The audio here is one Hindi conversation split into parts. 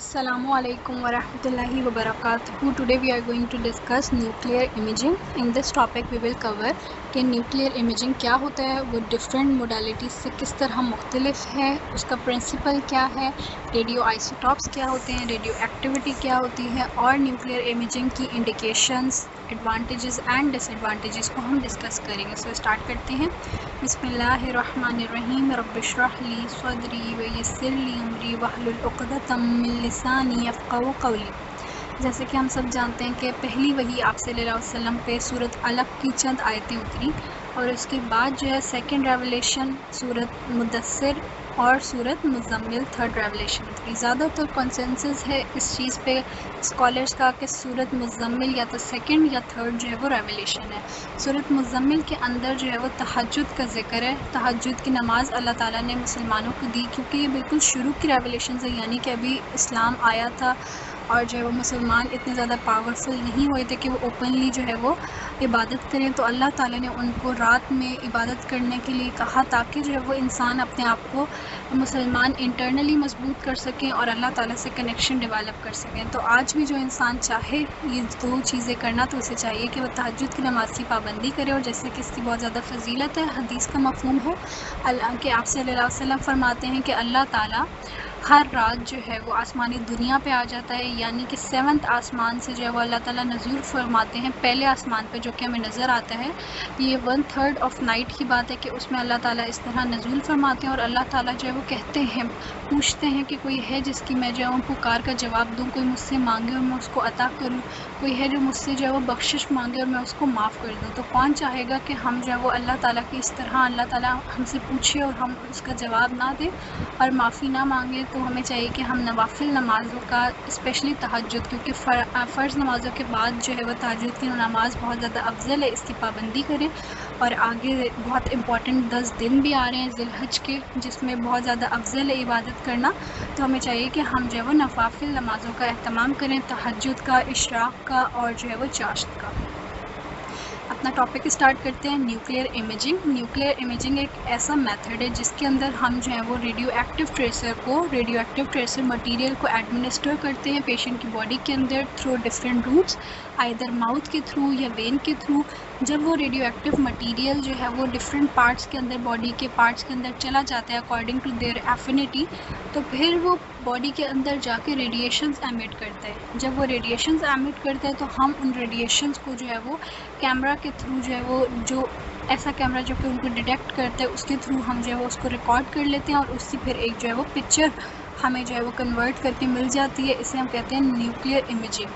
Assalamualaikum warahmatullahi wabarakatuh. Today we are going to discuss nuclear imaging. In this topic we will cover कि न्यूक्लियर इमेजिंग क्या होता है, वो डिफरेंट मोडालिटीज़ से किस तरह मुख्तलिफ है, उसका प्रिंसिपल क्या है, रेडियो आइसोटॉप्स क्या होते हैं, रेडियो एक्टिविटी क्या होती है और न्यूक्लियर इमेजिंग की इंडिकेशंस, एडवांटेजेस एंड डिसएडवांटेजेस को हम डिस्कस करेंगे। सो स्टार्ट करते हैं। बिस्मिल्लाहिर्रहमानिर्रहीम। रब्बिश्रह ली सदरी व यस्सिर ली अमरी वहलुल उक़दतम मिन लिसानी यफ़क़हू क़ौली। जैसे कि हम सब जानते हैं कि पहली वही आप सल्लल्लाहु अलैहि वसल्लम पे सूरत अलक़ की चंद आयतें उतरी और उसके बाद जो है सेकंड रेवलेशन सूरत मुदस्सिर और सूरत मुज़म्मिल थर्ड रेवलेशन उतरी। ज़्यादातर कंसेंसस है इस चीज़ पे स्कॉलर्स का कि सूरत मुज़म्मिल या तो सेकंड या थर्ड जो है वो रेवलेशन है। सूरत मुज़म्मिल के अंदर जो है वो तहज्जुद का ज़िक्र है। तहज्जुद की नमाज़ अल्लाह ताला ने मुसलमानों को दी क्योंकि ये बिल्कुल शुरू की रेवलेशन है, यानी कि अभी इस्लाम आया था और जो है वो मुसलमान इतने ज़्यादा पावरफुल नहीं हुए थे कि वो ओपनली जो है वो इबादत करें, तो अल्लाह ताला ने उनको रात में इबादत करने के लिए कहा ताकि जो है वो इंसान अपने आप को मुसलमान इंटरनली मजबूत कर सकें और अल्लाह ताला से कनेक्शन डेवलप कर सकें। तो आज भी जो इंसान चाहे ये दो चीज़ें करना, तो उसे चाहिए कि वो तहज्जुद की नमाज़ की पाबंदी करे और जैसे कि इसकी बहुत ज़्यादा फजीलत है, हदीस का मफ़हूम है अल्लाह के आप सल्लल्लाहु अलैहि वसल्लम फरमाते हैं कि अल्लाह ताला हर रात जो है वो आसमानी दुनिया पे आ जाता है, यानी कि 7th आसमान से जो है वो अल्लाह ताला नज़ूल फरमाते हैं पहले आसमान पे जो कि हमें नज़र आता है। ये 1/3 ऑफ नाइट की बात है कि उसमें अल्लाह ताला इस तरह नज़ूल फरमाते हैं और अल्लाह ताला जो है वो कहते हैं, पूछते हैं कि कोई है जिसकी मैं जो है पुकार का जवाब दूँ, कोई मुझसे मांगे और मैं उसको अता करूँ, कोई है जो मुझसे जो है वो बख्शिश मांगे और मैं उसको माफ़ कर दूँ। तो कौन चाहेगा कि हम जो है वो अल्लाह ताला की इस तरह अल्लाह ताला हमसे पूछे और हम उसका जवाब ना दें और माफ़ी ना मांगे। तो हमें चाहिए कि हम नवाफिल नमाज़ों का, स्पेशली तहज्जुद, क्योंकि फ़र्ज़ नमाज़ों के बाद जो है वह तहज्जुद की नमाज़ बहुत ज़्यादा अफजल है, इसकी पाबंदी करें। और आगे बहुत इंपॉर्टेंट 10 दिन भी आ रहे हैं ज़िलहज के, जिसमें बहुत ज़्यादा अफजल है इबादत करना। तो हमें चाहिए कि हम जो है वो नवाफिल नमाज़ों का अहतमाम करें, तहज्जुद का, इशराक़ का और जो है वो चाश्त का। अपना टॉपिक स्टार्ट करते हैं। Nuclear imaging. न्यूक्लियर इमेजिंग एक ऐसा मेथड है जिसके अंदर हम जो है वो रेडियो एक्टिव ट्रेसर मटेरियल को एडमिनिस्टर करते हैं पेशेंट की बॉडी के अंदर through different routes, either mouth के थ्रू या वेन के थ्रू। जब वो रेडियो एक्टिव मटीरियल जो है वो डिफरेंट पार्ट्स के अंदर, बॉडी के पार्ट्स के अंदर चला जाता है अकॉर्डिंग टू देयर एफिनिटी, तो फिर वो बॉडी के अंदर जाके रेडिएशंस एमिट करता है। जब वो रेडिएशंस एमिट करता है तो हम उन रेडिएशंस को जो है वो कैमरा के थ्रू जो है वो, जो ऐसा कैमरा जो कि उनको डिटेक्ट करता है, उसके थ्रू हम जो है वो उसको रिकॉर्ड कर लेते हैं और उससे फिर एक जो है वो पिक्चर हमें जो है वो कन्वर्ट करके मिल जाती है। इसे हम कहते हैं न्यूक्लियर इमेजिंग।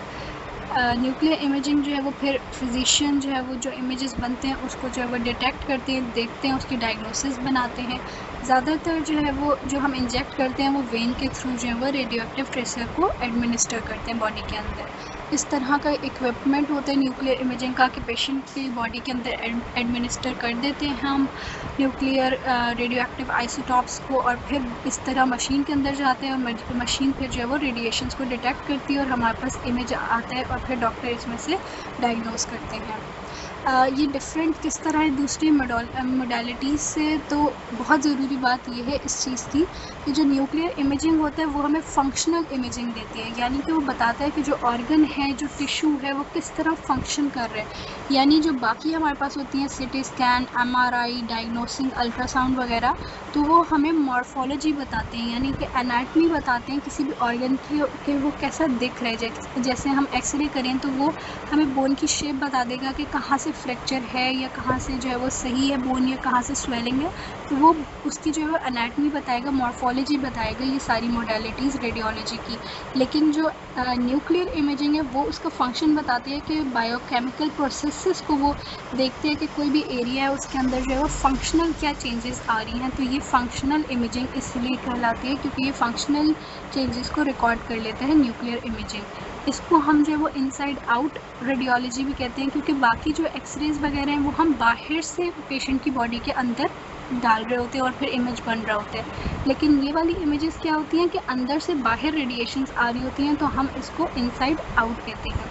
न्यूक्लियर इमेजिंग जो है वो फिर फिजिशियन जो है वो जो इमेजेस बनते हैं उसको जो है वो डिटेक्ट करते हैं, देखते हैं, उसकी डायग्नोसिस बनाते हैं। ज़्यादातर जो है वो जो हम इंजेक्ट करते हैं वो वेन के थ्रू जो है वो रेडियो एक्टिव ट्रेसर को एडमिनिस्टर करते हैं बॉडी के अंदर। इस तरह का इक्विपमेंट होता है न्यूक्लियर इमेजिंग का कि पेशेंट की बॉडी के अंदर एडमिनिस्टर कर देते हैं हम न्यूक्लियर रेडियो एक्टिव आइसोटॉप्स को और फिर इस तरह मशीन के अंदर जाते हैं और मशीन फिर जो है वो रेडिएशंस को डिटेक्ट करती है और हमारे पास इमेज आता है और फिर डॉक्टर इसमें से डायग्नोस करते हैं। ये डिफरेंट किस तरह है दूसरी मोडालिटीज़ से, तो बहुत ज़रूरी बात यह है इस चीज़ की कि जो न्यूक्लियर इमेजिंग होता है वो हमें फंक्शनल इमेजिंग देती है, यानी कि वो बताता है कि जो ऑर्गन है, जो टिश्यू है, वो किस तरह फंक्शन कर रहे हैं। यानी जो बाकी हमारे पास होती हैं CT scan, MRI, diagnosing, ultrasound वगैरह, तो वो हमें मॉर्फोलॉजी बताते हैं, यानी कि एनाटमी बताते हैं किसी भी ऑर्गन की कि वो कैसा दिख रहा है। जैसे हम एक्सरे करें तो वो हमें बोन की शेप बता देगा कि कहाँ से फ्रैक्चर है या कहाँ से जो है वो सही है बोन या कहाँ से स्वेलिंग है, तो वो उसकी जो है एनाटमी बताएगा, मॉर्फोलॉजी बताएगा, ये सारी मोडालिटीज़ रेडियोलॉजी की। लेकिन जो न्यूक्लियर इमेजिंग है वो उसका फंक्शन बताती है कि बायोकेमिकल प्रोसेसेस को वो देखते हैं कि कोई भी एरिया है उसके अंदर जो है वो फंक्शनल क्या चेंजेस आ रही हैं। तो ये फंक्शनल इमेजिंग इसलिए कहलाती है क्योंकि ये फंक्शनल चेंजेस को रिकॉर्ड कर लेते हैं न्यूक्लियर इमेजिंग। इसको हम जो है वो इनसाइड आउट रेडियोलॉजी भी कहते हैं क्योंकि बाकी जो एक्सरेज वगैरह हैं वो हम बाहर से पेशेंट की बॉडी के अंदर डाल रहे होते हैं और फिर इमेज बन रहा होता है। लेकिन ये वाली इमेजेस क्या होती हैं कि अंदर से बाहर रेडिएशंस आ रही होती हैं, तो हम इसको इनसाइड आउट कहते हैं।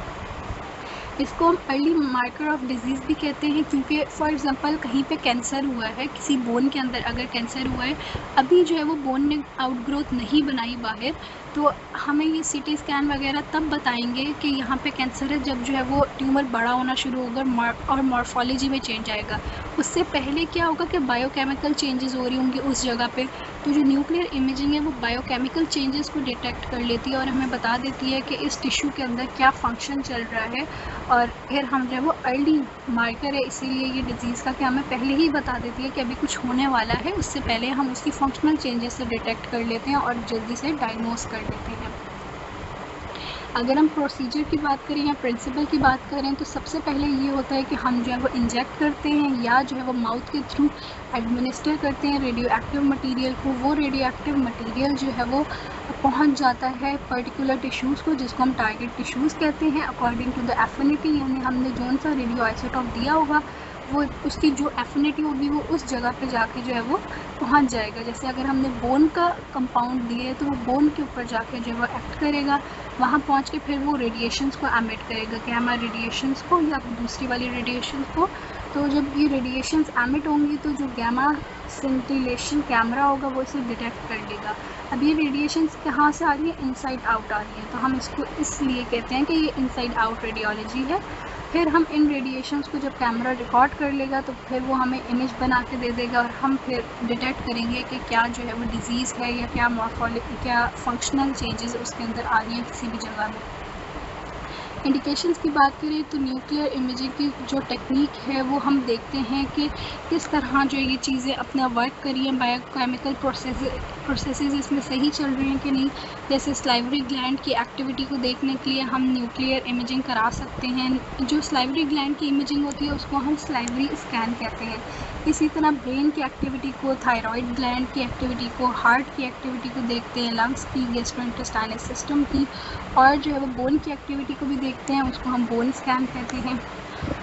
इसको हम अर्ली मार्कर ऑफ डिजीज़ भी कहते हैं, क्योंकि फॉर एग्जांपल कहीं पे कैंसर हुआ है, किसी बोन के अंदर अगर कैंसर हुआ है, अभी जो है वो बोन ने आउटग्रोथ नहीं बनाई बाहर, तो हमें ये सीटी स्कैन वगैरह तब बताएंगे कि यहाँ पे कैंसर है, जब जो है वो ट्यूमर बड़ा होना शुरू होगा और मॉर्फोलॉजी में चेंज आएगा। उससे पहले क्या होगा कि बायोकेमिकल चेंजेस हो रही होंगी उस जगह पे, तो जो न्यूक्लियर इमेजिंग है वो बायोकेमिकल चेंजेस को डिटेक्ट कर लेती है और हमें बता देती है कि इस टिश्यू के अंदर क्या फंक्शन चल रहा है, और फिर हम जो है वो अर्ली मार्कर है, इसीलिए ये डिज़ीज़ का कि हमें पहले ही बता देती है कि अभी कुछ होने वाला है, उससे पहले हम उसकी फंक्शनल चेंजेस से डिटेक्ट कर लेते हैं और जल्दी से डायग्नोस कर लेते हैं। अगर हम प्रोसीजर की बात करें या प्रिंसिपल की बात करें, तो सबसे पहले ये होता है कि हम जो है वो इंजेक्ट करते हैं या जो है वो माउथ के थ्रू एडमिनिस्टर करते हैं रेडियो एक्टिव मटीरियल को। वो रेडियो एक्टिव मटीरियल जो है वो पहुंच जाता है पर्टिकुलर टिश्यूज़ को, जिसको हम टारगेट टिश्यूज़ कहते हैं, अकॉर्डिंग टू द एफिनिटी, यानी हमने जौन सा रेडियो आइसोटोप दिया होगा वो उसकी जो एफिनिटी होगी वो उस जगह पे जाके जो है वो पहुंच जाएगा। जैसे अगर हमने बोन का कंपाउंड दिए तो वो बोन के ऊपर जाके जो है वो एक्ट करेगा, वहाँ पहुँच के फिर वो रेडिएशंस को एमिट करेगा, गैमा रेडिएशंस को या दूसरी वाली रेडिएशंस को। तो जब ये रेडिएशंस एमिट होंगी तो जो गैमा सिंटिलेशन कैमरा होगा वो इसे डिटेक्ट कर लेगा। अब ये रेडिएशंस कहाँ से आ रही है? इनसाइड आउट आ रही है, तो हम इसको इसलिए कहते हैं कि ये इनसाइड आउट रेडियोलॉजी है। फिर हम इन रेडिएशंस को जब कैमरा रिकॉर्ड कर लेगा तो फिर वो हमें इमेज बना के दे देगा और हम फिर डिटेक्ट करेंगे कि क्या जो है वो डिज़ीज़ है या क्या फंक्शनल चेंजेस उसके अंदर आ रही हैं किसी भी जगह में। इंडिकेशंस की बात करें तो न्यूक्लियर इमेजिंग की जो टेक्निक है वो हम देखते हैं कि किस तरह जो ये चीज़ें अपना वर्क करी हैं, बायोकेमिकल प्रोसेसेस इसमें सही चल रहे हैं कि नहीं। जैसे स्लाइवरी ग्लैंड की एक्टिविटी को देखने के लिए हम न्यूक्लियर इमेजिंग करा सकते हैं। जो स्लाइवरी ग्लैंड की इमेजिंग होती है उसको हम स्लाइवरी स्कैन कहते हैं। इसी तरह ब्रेन की एक्टिविटी को, थायराइड ग्लैंड की एक्टिविटी को, हार्ट की एक्टिविटी को देखते हैं, लंग्स की, गैस्ट्रोइंटेस्टाइनल सिस्टम की, और जो है वो बोन की एक्टिविटी को भी देखते हैं, उसको हम बोन स्कैन कहते हैं।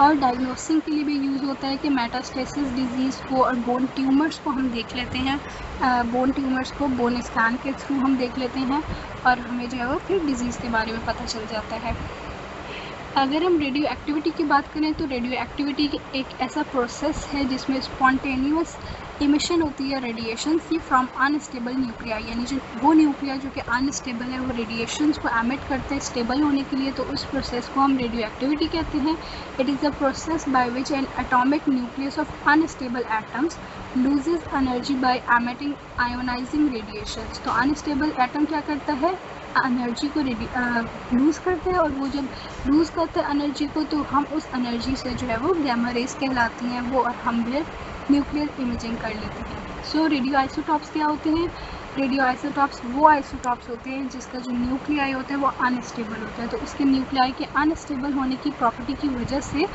और डायग्नोसिंग के लिए भी यूज़ होता है कि मेटास्टेसिस डिजीज़ को और बोन ट्यूमर्स को हम देख लेते हैं। बोन ट्यूमर्स को बोन स्कैन के थ्रू हम देख लेते हैं और हमें जो है वो फिर डिज़ीज़ के बारे में पता चल जाता है। अगर हम रेडियो एक्टिविटी की बात करें तो रेडियो एक्टिविटी एक ऐसा प्रोसेस है जिसमें स्पॉन्टेनियस इमिशन होती है रेडिएशन की फ्रॉम अनस्टेबल न्यूक्लिया, यानी जो वो न्यूक्लिया जो कि अनस्टेबल है वो रेडिएशंस को एमिट करते हैं स्टेबल होने के लिए, तो उस प्रोसेस को हम रेडियो एक्टिविटी कहते हैं। It is the process by which an atomic nucleus of unstable atoms loses energy by emitting ionising radiations. तो अनस्टेबल एटम क्या करता है? एनर्जी को लूज़ करते हैं, और वो जब लूज़ करते हैं एनर्जी को तो हम उस एनर्जी से जो है वो गैमा रेज कहलाती हैं वो, और हम फिर न्यूक्लियर इमेजिंग कर लेते हैं। सो रेडियो आइसोटॉप्स क्या होते हैं? रेडियो आइसोटॉप्स वो आइसोटॉप्स होते हैं जिसका जो न्यूक्लियाई होता है वो अनस्टेबल होता है, तो उसके न्यूक्लियाई के अनस्टेबल होने की प्रॉपर्टी की वजह से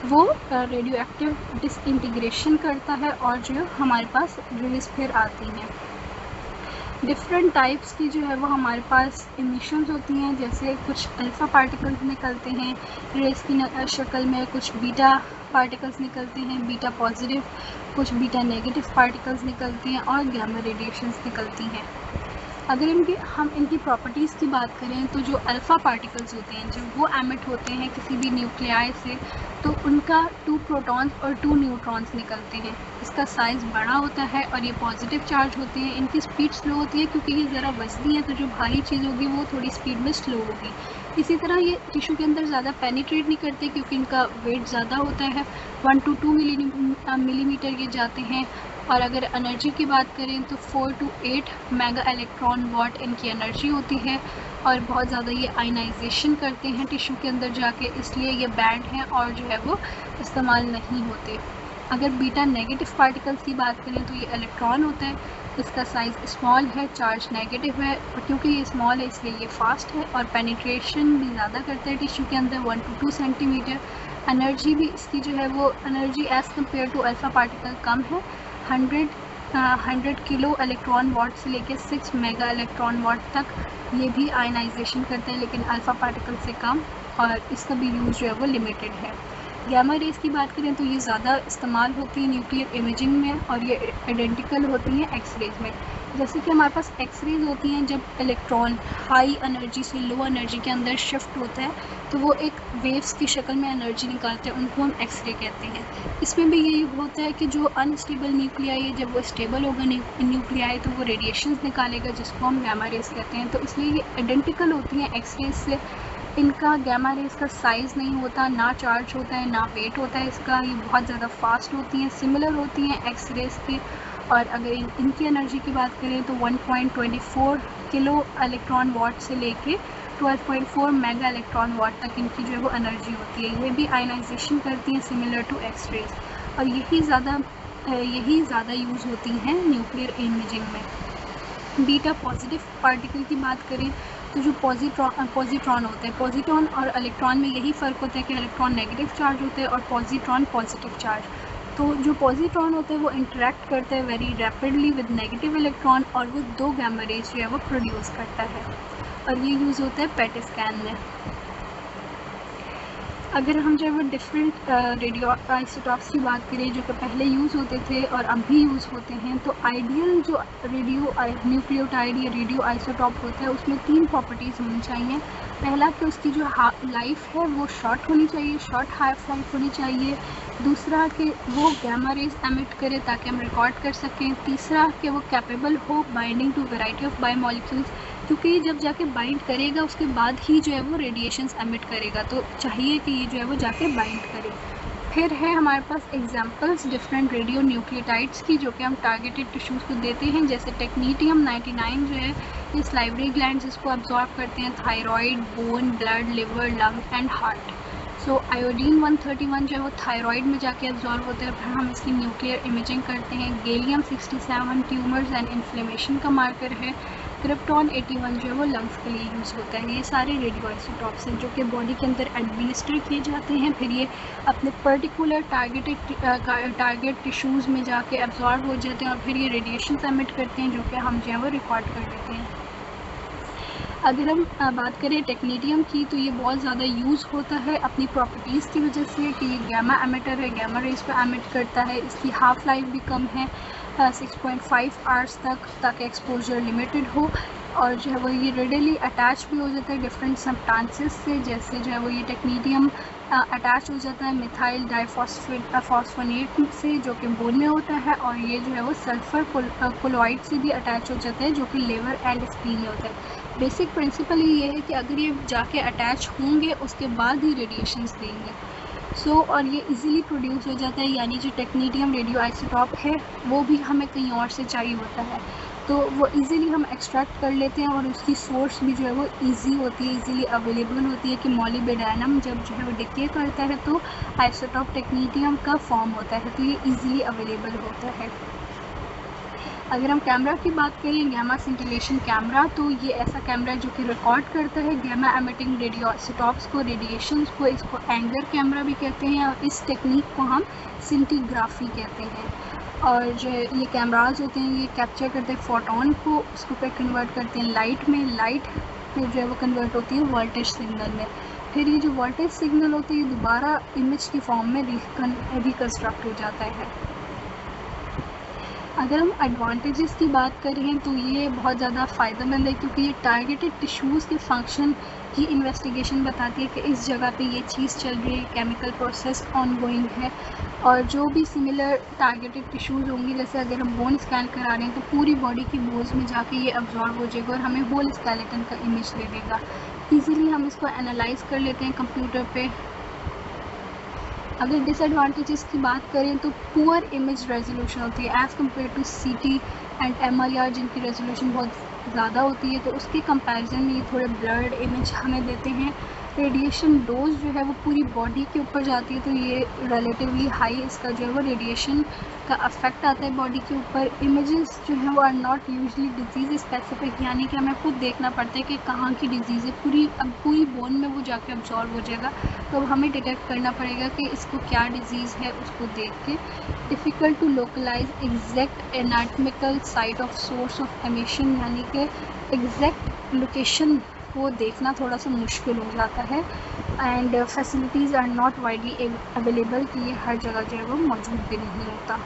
वो रेडियो एक्टिव डिसइंटीग्रेशन करता है और जो हमारे पास रेज फिर आती हैं। डिफरेंट टाइप्स की जो है वो हमारे पास इमिशंस होती हैं, जैसे कुछ अल्फ़ा पार्टिकल्स निकलते हैं रेस की शक्ल में, कुछ बीटा पार्टिकल्स निकलते हैं बीटा पॉजिटिव, कुछ बीटा नेगेटिव पार्टिकल्स निकलती हैं और गैमा रेडिएशंस निकलती हैं। अगर हम इनकी प्रॉपर्टीज़ की बात करें तो जो अल्फ़ा पार्टिकल्स होते हैं जब वो एमिट होते हैं किसी भी न्यूक्लियाई से, तो उनका 2 प्रोटॉन्स और 2 न्यूट्रॉन्स निकलते हैं। इसका साइज़ बड़ा होता है और ये पॉजिटिव चार्ज होते हैं। इनकी स्पीड स्लो होती है क्योंकि ये ज़रा वज़नी है, तो जो भारी चीज़ होगी वो थोड़ी स्पीड में स्लो होगी। इसी तरह ये टिश्यू के अंदर ज़्यादा पेनिट्रेट नहीं करते क्योंकि इनका वेट ज़्यादा होता है, 1 to 2 मिलीमीटर ये जाते हैं। और अगर एनर्जी की बात करें तो 4 to 8 मेगा इलेक्ट्रॉन वॉट इनकी एनर्जी होती है, और बहुत ज़्यादा ये आयनाइजेशन करते हैं टिश्यू के अंदर जाके, इसलिए ये बैंड हैं और जो है वो इस्तेमाल नहीं होते। अगर बीटा नेगेटिव पार्टिकल्स की बात करें तो ये इलेक्ट्रॉन होता है, इसका साइज़ स्मॉल है, चार्ज नेगेटिव है, और क्योंकि ये स्मॉल है इसलिए ये फास्ट है और पेनिट्रेशन भी ज़्यादा करता है टिश्यू के अंदर 1 to 2 सेंटीमीटर। एनर्जी भी इसकी जो है वो energy as compare to alpha particle कम है, 100 किलो इलेक्ट्रॉन वॉट से लेकर 6 मेगा इलेक्ट्रॉन वॉट तक ये भी आयनाइजेशन करते हैं, लेकिन अल्फ़ा पार्टिकल से कम, और इसका भी यूज़ जो है वो लिमिटेड है। गैमा रेज़ की बात करें तो ये ज़्यादा इस्तेमाल होती है न्यूक्लियर इमेजिंग में और ये आइडेंटिकल होती हैं एक्स रेज में। जैसे कि हमारे पास एक्सरेज होती हैं, जब इलेक्ट्रॉन हाई एनर्जी से लो एनर्जी के अंदर शिफ्ट होता है तो वो एक वेव्स की शक्ल में एनर्जी निकालते हैं, उनको हम एक्सरे कहते हैं। इसमें भी यही होता है कि जो अनस्टेबल न्यूक्लियाई है, जब वो स्टेबल होगा न्यूक्लियाई तो वो रेडिएशंस निकालेगा, जिसको हम गैमा रेज कहते हैं। तो इसलिए ये आइडेंटिकल होती हैं एक्सरेज से। इनका गैमा रेज का साइज़ नहीं होता, ना चार्ज होता है, ना वेट होता है इसका। ये बहुत ज़्यादा फास्ट होती हैं, सिमिलर होती हैं एक्सरेज की। और अगर इनकी एनर्जी की बात करें तो 1.24 किलो इलेक्ट्रॉन वॉट से लेके 12.4 मेगा इलेक्ट्रॉन वॉट तक इनकी जो है वो एनर्जी होती है। ये भी आयनाइजेशन करती हैं सिमिलर टू एक्सरेज, और यही ज़्यादा यूज़ होती हैं न्यूक्लियर इमेजिंग में। बीटा पॉजिटिव पार्टिकल की बात करें तो जो पॉजिट्रॉन होता है, पॉजिट्रॉन और इलेक्ट्रॉन में यही फ़र्क होता है कि इलेक्ट्रॉन नेगेटिव चार्ज होते हैं और पॉजिट्रॉन पॉजिटिव चार्ज। तो जो पॉजिट्रॉन होता है वो इंटरेक्ट करता है very rapidly with negative electron, और वो 2 गैमा रेज जो है वो प्रोड्यूस करता है, और ये यूज़ होता है पेट स्कैन में। अगर हम जो है वो डिफरेंट रेडियो आइसोटॉप्स की बात करें जो कि पहले यूज़ होते थे और अब भी यूज़ होते हैं, तो आइडियल जो रेडियो न्यूक्लियोटाइड या रेडियो आइसोटॉप होता है उसमें 3 प्रॉपर्टीज़ होनी चाहिए। पहला कि उसकी जो लाइफ है वो शॉर्ट होनी चाहिए, शॉर्ट हाफ लाइफ होनी चाहिए। दूसरा कि वो गैमा रेज एमिट करे ताकि हम रिकॉर्ड कर सकें। तीसरा कि वो कैपेबल हो binding to variety of biomolecules, क्योंकि ये जब जाके बाइंड करेगा उसके बाद ही जो है वो रेडिएशंस एमिट करेगा, तो चाहिए कि ये जो है वो जाके बाइंड करे। फिर है हमारे पास एग्जांपल्स डिफरेंट रेडियो न्यूक्लियोटाइड्स की जो कि हम टारगेटेड टिश्यूज़ को देते हैं, जैसे टेक्नीटियम 99 जो है ये सलाइवरी ग्लैंड्स इसको अब्जॉर्ब करते हैं, thyroid, bone, blood, liver, lung and heart. So iodine 131 जो है वो थायराइड में जाके एब्जॉर्ब होता है, फिर हम इसकी न्यूक्लियर इमेजिंग करते हैं। गैलियम 67 ट्यूमर्स एंड इन्फ्लेमेशन का मार्कर है। क्रिप्टॉन 81 जो है वो लंग्स के लिए यूज़ होता है। ये सारे रेडियो आइसोटॉप्स हैं जो कि बॉडी के अंदर एडमिनिस्टर किए जाते हैं, फिर ये अपने पर्टिकुलर टारगेट टिश्यूज़ में जाके एब्जॉर्ब हो जाते हैं, और फिर ये रेडिएशन एमिट करते हैं जो कि हम जो है वो रिकॉर्ड कर लेते हैं। अगर हम बात करें टेक्नीडियम की, तो ये बहुत ज़्यादा यूज़ होता है अपनी प्रॉपर्टीज़ की वजह से कि ये गैमा एमिटर है, गैमा रेज पे एमिट करता है। इसकी हाफ लाइफ भी कम है 6.5 आवर्स तक, ताकि एक्सपोजर लिमिटेड हो, और जो है वो ये रेडिली अटैच भी हो जाता है डिफरेंट सब्सटेंसेस से। जैसे जो है वो ये टेक्नीडियम अटैच हो जाता है मिथाइल डाइफॉस्फोनेट से जो कि बोन में होता है, और ये जो है वो सल्फ़र कोलॉइड से भी अटैच हो जाता है जो कि लिवर एंड स्प्लीन में होता है। बेसिक प्रिंसिपल ये है कि अगर ये जाके अटैच होंगे उसके बाद ही रेडिएशंस देंगे। और ये इजीली प्रोड्यूस हो जाता है, यानी जो टेक्नीडियम रेडियो आइसोटॉप है वो भी हमें कहीं और से चाहिए होता है, तो वो इजीली हम एक्सट्रैक्ट कर लेते हैं, और उसकी सोर्स भी जो है वो इजी होती है, इजीली अवेलेबल होती है कि मॉलिब्डेनम जब जो है वो डिके करता है तो आइसोटॉप टेक्नीडियम का फॉर्म होता है, तो ये इजीली अवेलेबल होता है। अगर हम कैमरा की बात करें, गैमा सिंटिलेशन कैमरा, तो ये ऐसा कैमरा है जो कि रिकॉर्ड करता है गैमा एमिटिंग रेडियो आइसोटॉप्स को, रेडिएशंस को। इसको एंगर कैमरा भी कहते हैं, और इस टेक्निक को हम सिंटीग्राफी कहते हैं। और जो ये कैमराज होते हैं ये कैप्चर करते हैं फोटोन को, उसको पे कन्वर्ट करते हैं लाइट में, लाइट फिर जो है वो कन्वर्ट होती है वोल्टेज सिग्नल में, फिर ये जो वोल्टेज सिग्नल होती है ये दोबारा इमेज की फॉर्म में रिकन्स्ट्रक्ट हो जाता है। अगर हम एडवांटेजेस की बात करें तो ये बहुत ज़्यादा फ़ायदेमंद है, क्योंकि ये टारगेटेड टिश्यूज़ के फंक्शन की इन्वेस्टिगेशन बताती है कि इस जगह पे ये चीज़ चल रही है, केमिकल प्रोसेस ऑनगोइंग है। और जो भी सिमिलर टारगेटेड टिश्यूज़ होंगी, जैसे अगर हम बोन स्कैन करा रहे हैं तो पूरी बॉडी की बोन्स में जाके ये अब्जॉर्ब हो जाएगा और हमें होल स्केलेटन का इमेज दे देगा। ईज़िली हम इसको एनालाइज कर लेते हैं कंप्यूटर पे। अगर डिसएडवांटेजेस की बात करें तो पुअर इमेज रेजोल्यूशन होती है as compare to CT and MRI जिनकी रेजोल्यूशन बहुत ज़्यादा होती है, तो उसके कंपैरिजन में ये थोड़े ब्लर्ड इमेज हमें देते हैं। रेडिएशन डोज जो है वो पूरी बॉडी के ऊपर जाती है, तो ये रिलेटिवली हाई इसका जो है वो रेडिएशन का अफेक्ट आता है बॉडी के ऊपर। इमेजेस जो है वो are not usually disease specific, यानी कि हमें खुद देखना पड़ता है कि कहाँ की डिजीज़ है, पूरी बोन में वो जाके अब्जॉर्ब हो जाएगा, तो अब हमें डिटेक्ट करना पड़ेगा कि इसको क्या डिजीज़ है उसको देख के। Difficult to localise exact anatomical site of source of emission, यानी कि एग्जैक्ट लोकेशन वो देखना थोड़ा सा मुश्किल हो जाता है। And facilities are not widely available, कि ये हर जगह जो है वो मौजूद भी नहीं होता।